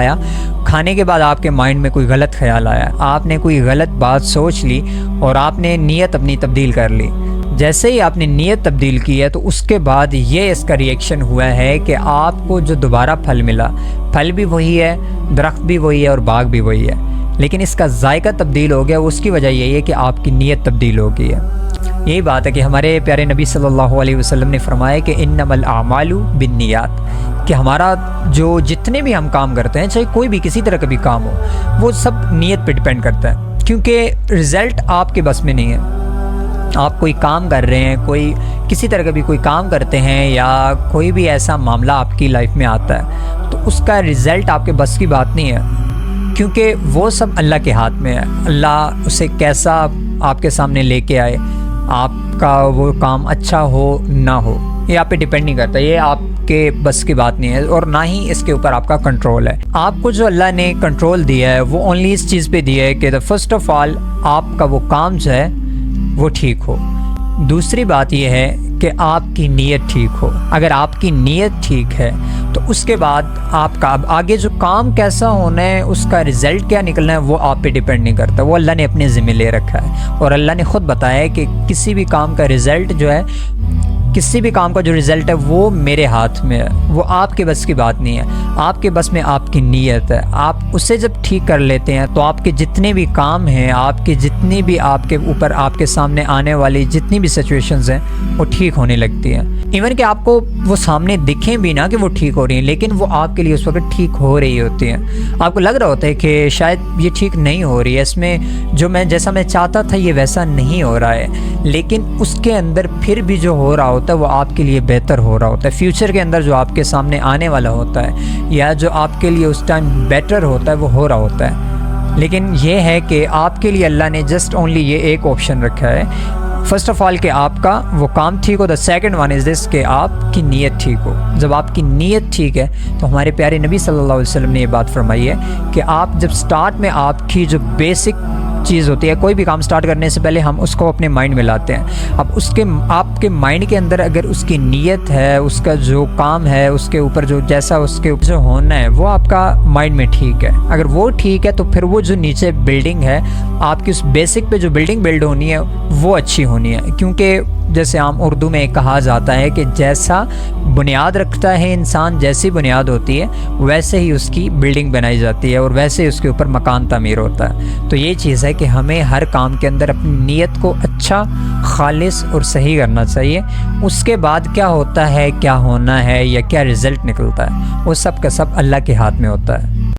آیا، کھانے کے بعد آپ کے مائنڈ میں کوئی غلط خیال آیا، آپ نے کوئی غلط بات سوچ لی اور آپ نے نیت اپنی تبدیل کر لی۔ جیسے ہی آپ نے نیت تبدیل کی ہے تو اس کے بعد یہ اس کا ریئیکشن ہوا ہے کہ آپ کو جو دوبارہ پھل ملا، پھل بھی وہی ہے، درخت بھی وہی ہے اور باغ بھی وہی ہے، لیکن اس کا ذائقہ تبدیل ہو گیا۔ اس کی وجہ یہی ہے کہ آپ کی نیت تبدیل ہو گئی ہے۔ یہی بات ہے کہ ہمارے پیارے نبی صلی اللہ علیہ وسلم نے فرمایا کہ انما الاعمال بالنیات، کہ ہمارا جو جتنے بھی ہم کام کرتے ہیں، چاہے کوئی بھی کسی طرح کا بھی کام ہو، وہ سب نیت پہ ڈپینڈ کرتا ہے، کیونکہ رزلٹ آپ کے بس میں نہیں ہے۔ آپ کوئی کام کر رہے ہیں، کوئی کسی طرح کا بھی کوئی کام کرتے ہیں یا کوئی بھی ایسا معاملہ آپ کی لائف میں آتا ہے تو اس کا رزلٹ آپ کے بس کی بات نہیں ہے، کیونکہ وہ سب اللہ کے ہاتھ میں ہے۔ اللہ اسے کیسا آپ کے سامنے لے کے آئے، آپ کا وہ کام اچھا ہو نہ ہو، یہ آپ پہ ڈیپینڈ نہیں کرتا، یہ آپ کے بس کی بات نہیں ہے اور نہ ہی اس کے اوپر آپ کا کنٹرول ہے۔ آپ کو جو اللہ نے کنٹرول دیا ہے وہ اونلی اس چیز پہ دیا ہے کہ فرسٹ آف آل آپ کا وہ کام جو ہے وہ ٹھیک ہو۔ دوسری بات یہ ہے کہ آپ کی نیت ٹھیک ہو۔ اگر آپ کی نیت ٹھیک ہے تو اس کے بعد آپ کا آگے جو کام کیسا ہونا ہے، اس کا رزلٹ کیا نکلنا ہے، وہ آپ پہ ڈیپینڈ نہیں کرتا، وہ اللہ نے اپنے ذمہ لے رکھا ہے۔ اور اللہ نے خود بتایا ہے کہ کسی بھی کام کا رزلٹ جو ہے، کسی بھی کام کا جو رزلٹ ہے وہ میرے ہاتھ میں ہے، وہ آپ کے بس کی بات نہیں ہے۔ آپ کے بس میں آپ کی نیت ہے، آپ اسے جب ٹھیک کر لیتے ہیں تو آپ کے جتنے بھی کام ہیں، آپ کے جتنی بھی آپ کے اوپر آپ کے سامنے آنے والی جتنی بھی سچویشنز ہیں وہ ٹھیک ہونے لگتی ہیں۔ ایون کہ آپ کو وہ سامنے دکھیں بھی نہ کہ وہ ٹھیک ہو رہی ہیں، لیکن وہ آپ کے لیے اس وقت ٹھیک ہو رہی ہوتی ہیں۔ آپ کو لگ رہا ہوتا ہے کہ شاید یہ ٹھیک نہیں ہو رہی ہے، اس میں جو جیسا میں چاہتا تھا یہ ویسا نہیں ہو رہا ہے، لیکن اس کے اندر پھر بھی جو ہو رہا ہوتا ہے وہ آپ کے لیے بہتر ہو رہا ہوتا ہے۔ فیوچر کے اندر جو آپ کے سامنے آنے والا ہوتا ہے یا جو آپ کے لیے اس ٹائم بیٹر ہوتا ہے وہ ہو رہا ہوتا ہے، لیکن یہ ہے کہ آپ کے لیے اللہ نے جسٹ اونلی یہ ایک آپشن رکھا ہے، فرسٹ آف آل کہ آپ کا وہ کام ٹھیک ہو، دا سیکنڈ ون از دس کہ آپ کی نیت ٹھیک ہو۔ جب آپ کی نیت ٹھیک ہے تو ہمارے پیارے نبی صلی اللہ علیہ وسلم نے یہ بات فرمائی ہے کہ آپ جب سٹارٹ میں آپ کی جو بیسک چیز ہوتی ہے، کوئی بھی کام سٹارٹ کرنے سے پہلے ہم اس کو اپنے مائنڈ میں لاتے ہیں۔ اب آپ کے مائنڈ کے اندر اگر اس کی نیت ہے، اس کا جو کام ہے، اس کے اوپر جو جیسا اس کے اوپر جو ہونا ہے وہ آپ کا مائنڈ میں ٹھیک ہے، اگر وہ ٹھیک ہے تو پھر وہ جو نیچے بلڈنگ ہے آپ کی، اس بیسک پہ جو بلڈنگ بلڈ ہونی ہے وہ اچھی ہونی ہے، کیونکہ جیسے عام اردو میں کہا جاتا ہے کہ جیسا بنیاد رکھتا ہے انسان، جیسی بنیاد ہوتی ہے ویسے ہی اس کی بلڈنگ بنائی جاتی ہے اور ویسے ہی اس کے اوپر مکان تعمیر ہوتا ہے۔ تو یہ چیز ہے کہ ہمیں ہر کام کے اندر اپنی نیت کو اچھا، خالص اور صحیح کرنا چاہیے۔ اس کے بعد کیا ہوتا ہے، کیا ہونا ہے یا کیا رزلٹ نکلتا ہے وہ سب کا سب اللہ کے ہاتھ میں ہوتا ہے۔